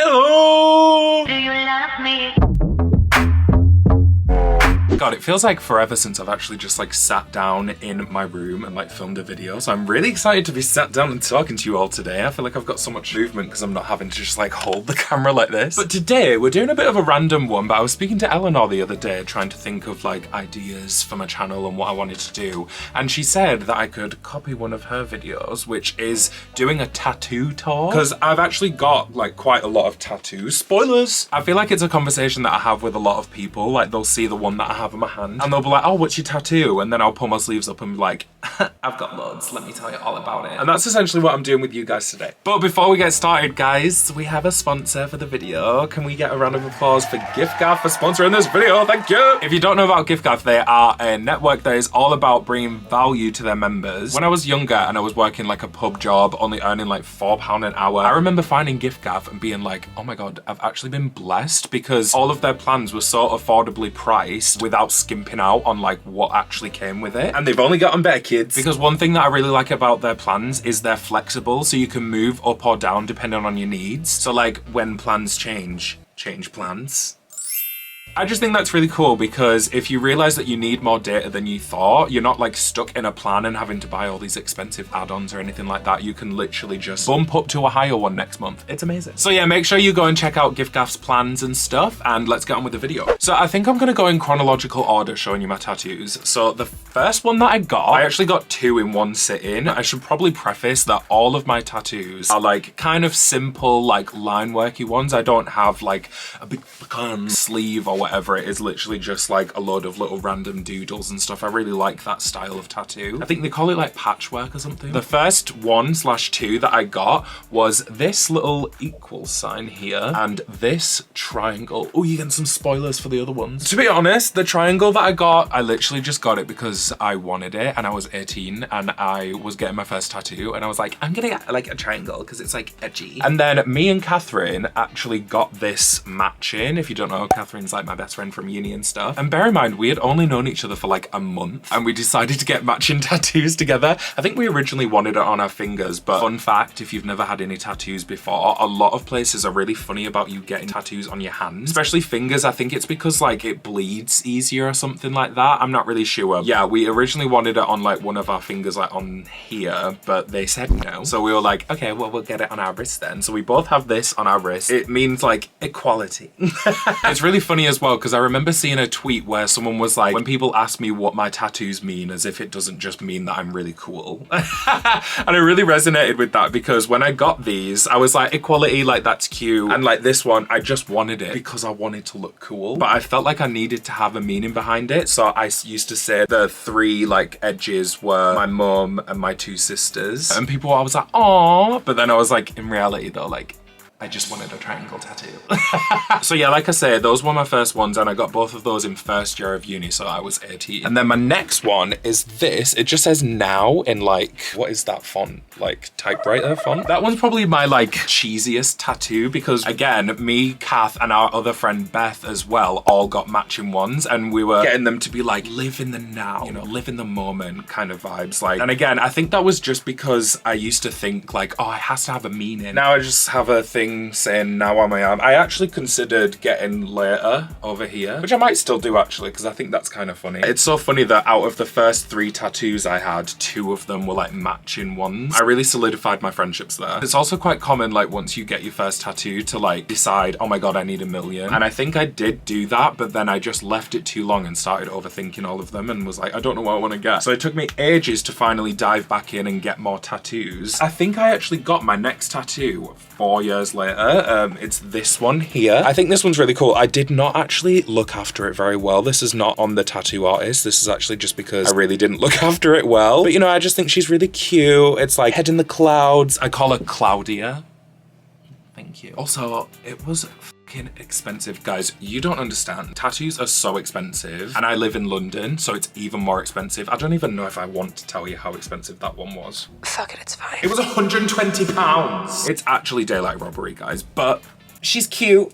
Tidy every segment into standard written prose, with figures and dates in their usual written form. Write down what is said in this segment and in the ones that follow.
Hello! Do you love me? God, it feels like forever since I've actually just like sat down in my room and like filmed a video. So I'm really excited to be sat down and talking to you all today. I feel like I've got so much movement because I'm not having to just like hold the camera like this. But today we're doing a bit of a random one, but I was speaking to Eleanor the other day trying to think of like ideas for my channel and what I wanted to do. And she said that I could copy one of her videos, which is doing a tattoo tour. Because I've actually got like quite a lot of tattoos. Spoilers! I feel like it's a conversation that I have with a lot of people. Like they'll see the one that I have in my hand and they'll be like, oh, what's your tattoo? And then I'll pull my sleeves up and be like, I've got loads, let me tell you all about it. And that's essentially what I'm doing with you guys today. But before we get started, guys, we have a sponsor for the video. Can we get a round of applause for giffgaff for sponsoring this video? Thank you! If you don't know about giffgaff, they are a network that is all about bringing value to their members. When I was younger and I was working like a pub job, only earning like £4 an hour, I remember finding giffgaff and being like, oh my God, I've actually been blessed because all of their plans were so affordably priced without skimping out on like what actually came with it. And they've only gotten better, kids. Because one thing that I really like about their plans is they're flexible, so you can move up or down depending on your needs. So like when plans change plans. I just think that's really cool because if you realize that you need more data than you thought, you're not like stuck in a plan and having to buy all these expensive add-ons or anything like that. You can literally just bump up to a higher one next month. It's amazing. So yeah, make sure you go and check out giffgaff's plans and stuff, and let's get on with the video. So I think I'm gonna go in chronological order showing you my tattoos. So the first one that I actually got two in one sitting. I should probably preface that all of my tattoos are like kind of simple, like line worky ones. I don't have like a big sleeve or whatever. It is literally just like a load of little random doodles and stuff. I really like that style of tattoo. I think they call it like patchwork or something. The first 1/2 that I got was this little equal sign here and this triangle. Oh, you're getting some spoilers for the other ones. To be honest, the triangle that I got, I literally just got it because I wanted it and I was 18 and I was getting my first tattoo and I was like, I'm gonna get like a triangle because it's like edgy. And then me and Catherine actually got this matching. If you don't know, Catherine's like my best friend from uni and stuff. And bear in mind, we had only known each other for like a month and we decided to get matching tattoos together. I think we originally wanted it on our fingers, but fun fact, if you've never had any tattoos before, a lot of places are really funny about you getting tattoos on your hands, especially fingers. I think it's because like it bleeds easier or something like that. I'm not really sure. Yeah, we originally wanted it on like one of our fingers, like on here, but they said no. So we were like, okay, well, we'll get it on our wrist then. So we both have this on our wrist. It means like equality. It's really funny as well because I remember seeing a tweet where someone was like, when people ask me what my tattoos mean, as if it doesn't just mean that I'm really cool. And I really resonated with that because when I got these, I was like, equality, like that's cute. And like this one, I just wanted it because I wanted to look cool. But I felt like I needed to have a meaning behind it. So I used to say the three like edges were my mum and my two sisters. And people, I was like, oh, but then I was like, in reality though, like, I just wanted a triangle tattoo. So yeah, like I say, those were my first ones and I got both of those in first year of uni, so I was 18. And then my next one is this. It just says now in like, what is that font? Like typewriter font? That one's probably my like cheesiest tattoo because again, me, Kath and our other friend Beth as well all got matching ones and we were getting them to be like, live in the now, you know, live in the moment kind of vibes. Like, and again, I think that was just because I used to think like, oh, it has to have a meaning. Now I just have a thing saying now on my arm. I actually considered getting later over here, which I might still do actually because I think that's kind of funny. It's so funny that out of the first 3 tattoos I had, 2 of them were like matching ones. I really solidified my friendships there. It's also quite common like once you get your first tattoo to like decide, oh my God, I need 1 million. And I think I did do that, but then I just left it too long and started overthinking all of them and was like, I don't know what I want to get. So it took me ages to finally dive back in and get more tattoos. I think I actually got my next tattoo 4 years later. It's this one here. I think this one's really cool. I did not actually look after it very well. This is not on the tattoo artist. This is actually just because I really didn't look after it well. But you know, I just think she's really cute. It's like head in the clouds. I call her Claudia. Thank you. Also, it was fucking expensive. Guys, you don't understand. Tattoos are so expensive and I live in London, so it's even more expensive. I don't even know if I want to tell you how expensive that one was. Fuck it, it's fine. It was £120. It's actually daylight robbery, guys, but she's cute.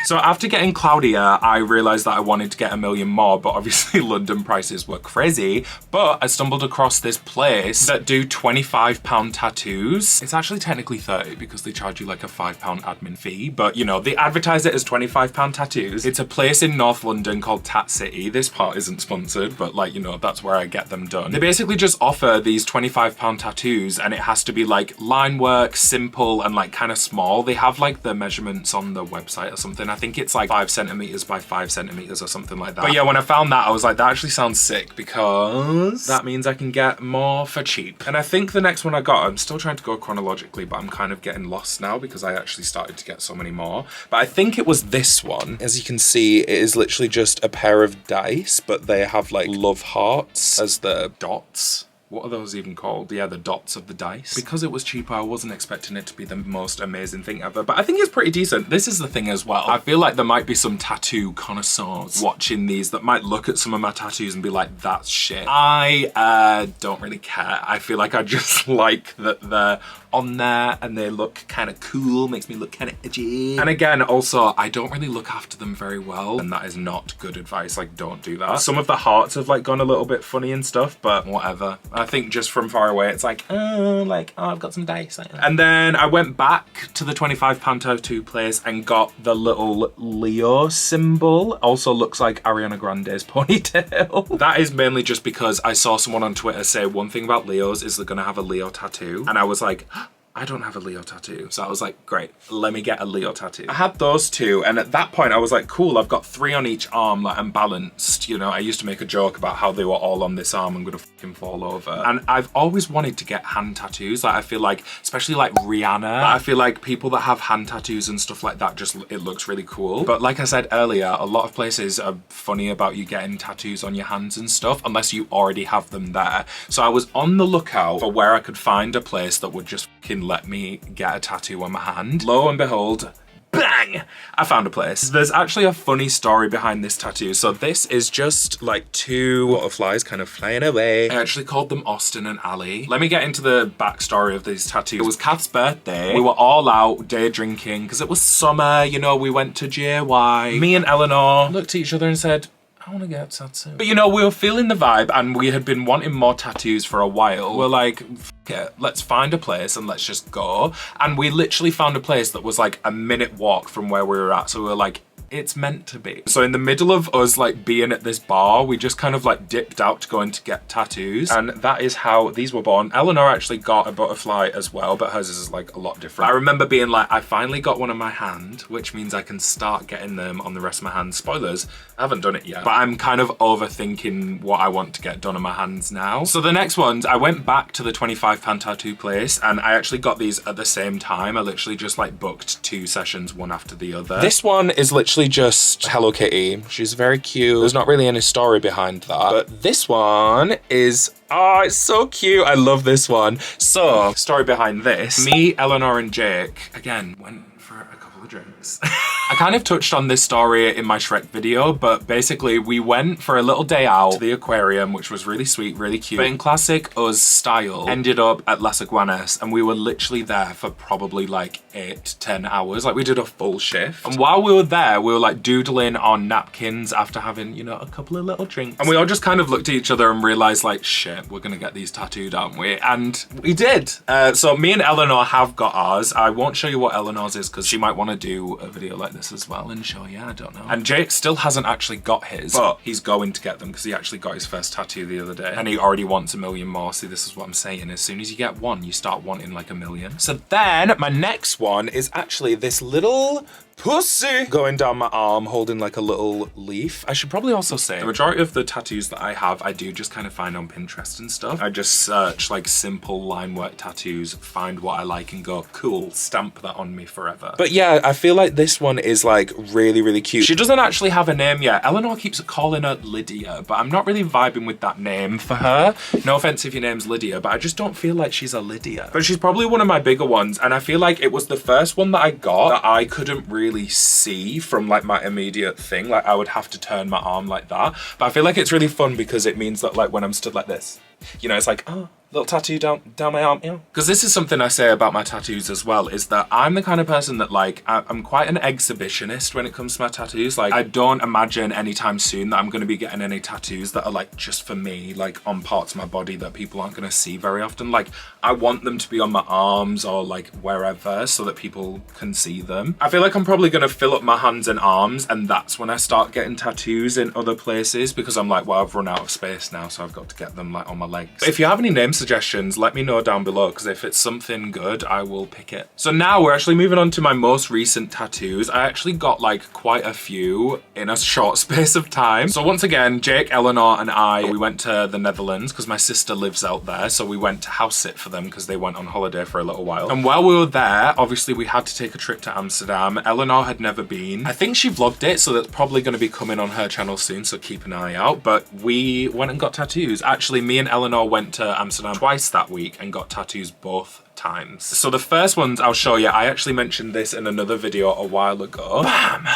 So after getting Claudia, I realized that I wanted to get a million more, but obviously London prices were crazy. But I stumbled across this place that do £25 tattoos. It's actually technically 30 because they charge you like a £5 admin fee, but you know, they advertise it as £25 tattoos. It's a place in North London called Tat City. This part isn't sponsored, but like, you know, that's where I get them done. They basically just offer these £25 tattoos, and it has to be like line work, simple, and like kind of small. They have like the measurements on the website or something. I think it's like 5 centimeters by 5 centimeters or something like that. But yeah, when I found that, I was like, that actually sounds sick because that means I can get more for cheap. And I think the next one I got, I'm still trying to go chronologically, but I'm kind of getting lost now because I actually started to get so many more. But I think it was this one. As you can see, it is literally just a pair of dice, but they have like love hearts as the dots. What are those even called? Yeah, the dots of the dice. Because it was cheaper, I wasn't expecting it to be the most amazing thing ever, but I think it's pretty decent. This is the thing as well. I feel like there might be some tattoo connoisseurs watching these that might look at some of my tattoos and be like, that's shit. I don't really care. I feel like I just like that they're on there and they look kind of cool, makes me look kind of edgy. And again, also, I don't really look after them very well, and that is not good advice. Like, don't do that. Some of the hearts have like gone a little bit funny and stuff, but whatever. I think just from far away, it's like, oh, I've got some dice. And then I went back to the £25 tattoo place and got the little Leo symbol. Also looks like Ariana Grande's ponytail. That is mainly just because I saw someone on Twitter say one thing about Leos is they're gonna have a Leo tattoo. And I was like, I don't have a Leo tattoo. So I was like, great, let me get a Leo tattoo. I had those two, and at that point I was like, cool, I've got 3 on each arm, like I'm balanced. You know, I used to make a joke about how they were all on this arm, I'm gonna fucking fall over. And I've always wanted to get hand tattoos. Like I feel like, especially like Rihanna, I feel like people that have hand tattoos and stuff like that, just, it looks really cool. But like I said earlier, a lot of places are funny about you getting tattoos on your hands and stuff, unless you already have them there. So I was on the lookout for where I could find a place that would just fucking let me get a tattoo on my hand. Lo and behold, bang! I found a place. There's actually a funny story behind this tattoo. So this is just like 2 butterflies kind of flying away. I actually called them Austin and Ali. Let me get into the backstory of these tattoos. It was Kath's birthday. We were all out day drinking because it was summer, you know, we went to JY. Me and Eleanor looked at each other and said, I want to get a tattoo. But you know, we were feeling the vibe and we had been wanting more tattoos for a while. We're like, f it, let's find a place and let's just go. And we literally found a place that was like a minute walk from where we were at. So we were like, it's meant to be. So in the middle of us like being at this bar, we just kind of like dipped out to go in to get tattoos. And that is how these were born. Eleanor actually got a butterfly as well, but hers is like a lot different. I remember being like, I finally got one on my hand, which means I can start getting them on the rest of my hand. Spoilers, I haven't done it yet, but I'm kind of overthinking what I want to get done on my hands now. So the next ones, I went back to the £25 tattoo place and I actually got these at the same time. I literally just like booked 2 sessions, one after the other. This one is literally just Hello Kitty. She's very cute. There's not really any story behind that. But this one is, oh, it's so cute. I love this one. So, story behind this. Me, Eleanor, and Jake, again, went for a couple of drinks. I kind of touched on this story in my Shrek video, but basically we went for a little day out to the aquarium, which was really sweet, really cute. But in classic us style, ended up at Las Iguanas, and we were literally there for probably like 8-10 hours. Like we did a full shift. And while we were there, we were like doodling on napkins after having, you know, a couple of little drinks. And we all just kind of looked at each other and realized like, shit, we're gonna get these tattooed, aren't we? And we did. So me and Eleanor have got ours. I won't show you what Eleanor's is because she might want to do a video like this as well and show you, I don't know. And Jake still hasn't actually got his, but he's going to get them because he actually got his first tattoo the other day and he already wants a million more. See, this is what I'm saying. As soon as you get one, you start wanting like a million. So then my next one is actually this little pussy going down my arm holding like a little leaf. I should probably also say the majority of the tattoos that I have, I do just kind of find on Pinterest and stuff. I just search like simple line work tattoos, find what I like and go, cool, stamp that on me forever. But yeah, I feel like this one is like really, really cute. She doesn't actually have a name yet. Eleanor keeps calling her Lydia, but I'm not really vibing with that name for her. No offense if your name's Lydia, but I just don't feel like she's a Lydia. But she's probably one of my bigger ones, and I feel like it was the first one that I got that I couldn't really see from like my immediate thing. Like I would have to turn my arm like that. But I feel like it's really fun because it means that like when I'm stood like this, you know, it's like, oh, little tattoo down my arm, yeah. Because this is something I say about my tattoos as well, is that I'm the kind of person that like, I'm quite an exhibitionist when it comes to my tattoos. Like, I don't imagine anytime soon that I'm going to be getting any tattoos that are like just for me, like on parts of my body that people aren't going to see very often. Like, I want them to be on my arms or like wherever so that people can see them. I feel like I'm probably going to fill up my hands and arms, and that's when I start getting tattoos in other places, because I'm like, well, I've run out of space now, so I've got to get them like on my legs. But if you have any name suggestions, let me know down below, because if it's something good, I will pick it. So now we're actually moving on to my most recent tattoos. I actually got like quite a few in a short space of time. So once again, Jake, Eleanor and I, we went to the Netherlands because my sister lives out there. So we went to house sit for them because they went on holiday for a little while. And while we were there, obviously we had to take a trip to Amsterdam. Eleanor had never been. I think she vlogged it, so that's probably going to be coming on her channel soon, so keep an eye out. But we went and got tattoos. Actually, me and Eleanor went to Amsterdam twice that week and got tattoos both times. So the first ones I'll show you, I actually mentioned this in another video a while ago. Bam!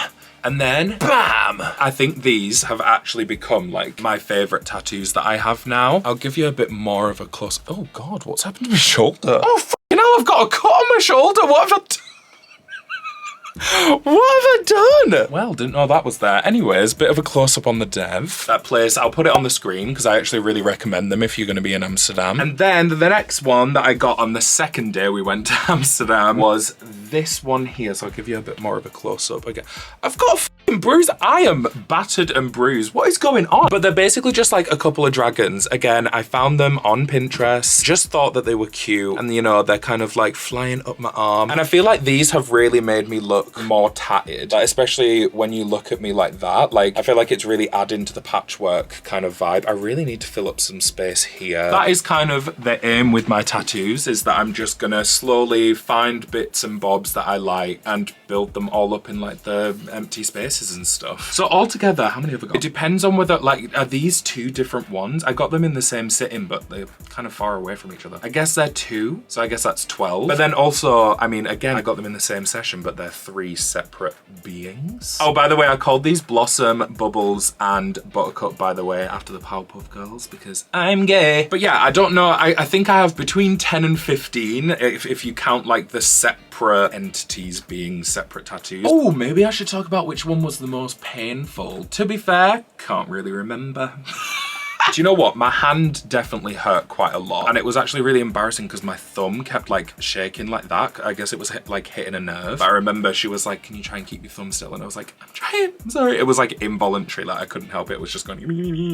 And then, bam! I think these have actually become like my favorite tattoos that I have now. I'll give you a bit more of a close. Oh God, what's happened to my shoulder? Oh fucking hell, I've got a cut on my shoulder. What have I done? What have I done? Well, didn't know that was there. Anyways, bit of a close-up on the dev. That place, I'll put it on the screen because I actually really recommend them if you're going to be in Amsterdam. And then the next one that I got on the second day we went to Amsterdam was this one here. So I'll give you a bit more of a close-up again. I've got a fucking bruise. I am battered and bruised. What is going on? But they're basically just like a couple of dragons. Again, I found them on Pinterest. Just thought that they were cute. And you know, they're kind of like flying up my arm. And I feel like these have really made me look more tatted, like, especially when you look at me like that. Like, I feel like it's really adding to the patchwork kind of vibe. I really need to fill up some space here. That is kind of the aim with my tattoos, is that I'm just gonna slowly find bits and bobs that I like and build them all up in like the empty spaces and stuff. So altogether, how many have I got? It depends on whether, like, are these two different ones? I got them in the same sitting, but they're kind of far away from each other. I guess they're 2, so I guess that's 12. But then also, I mean, again, I got them in the same session, but they're 3 separate beings. Oh, by the way, I called these Blossom, Bubbles, and Buttercup, by the way, after the Powerpuff Girls, because I'm gay. But yeah, I don't know. I think I have between 10 and 15, if you count like the separate entities being separate tattoos. Oh, maybe I should talk about which one was the most painful. To be fair, can't really remember. Do you know what? My hand definitely hurt quite a lot, and it was actually really embarrassing because my thumb kept like shaking like that. I guess it was like hitting a nerve. I remember she was like, can you try and keep your thumb still? And I was like, I'm trying, I'm sorry. It was like involuntary, like I couldn't help it. It was just going,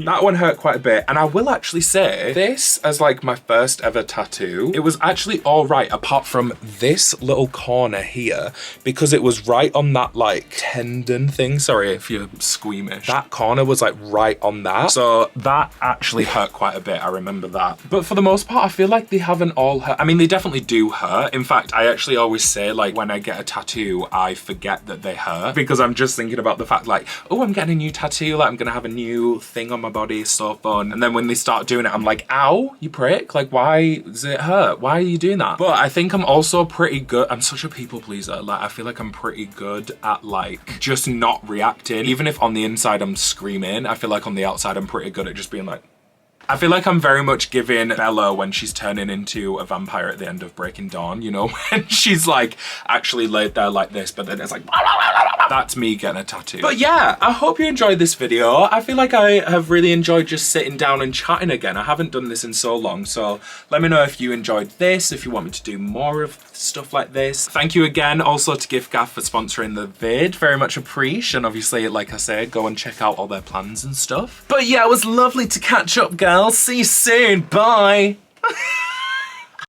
that one hurt quite a bit. And I will actually say this as like my first ever tattoo, it was actually all right apart from this little corner here, because it was right on that like tendon thing. Sorry if you're squeamish. That corner was like right on that. So that actually hurt quite a bit, I remember that. But for the most part, I feel like they haven't all hurt. I mean, they definitely do hurt. In fact, I actually always say, like, when I get a tattoo, I forget that they hurt, because I'm just thinking about the fact, like, oh, I'm getting a new tattoo, like, I'm gonna have a new thing on my body, it's so fun. And then when they start doing it, I'm like, ow, you prick, like, why does it hurt? Why are you doing that? But I think I'm also pretty good, I'm such a people pleaser, like, I feel like I'm pretty good at, like, just not reacting. Even if on the inside I'm screaming, I feel like on the outside I'm pretty good at just being like, I feel like I'm very much giving Bella when she's turning into a vampire at the end of Breaking Dawn, you know, when she's like actually laid there like this, but then it's like, that's me getting a tattoo. But yeah, I hope you enjoyed this video. I feel like I have really enjoyed just sitting down and chatting again. I haven't done this in so long, so let me know if you enjoyed this, if you want me to do more of stuff like this. Thank you again also to giffgaff for sponsoring the vid. Very much appreciate, and obviously, like I said, go and check out all their plans and stuff. But yeah, it was lovely to catch up, girls. See you soon. Bye.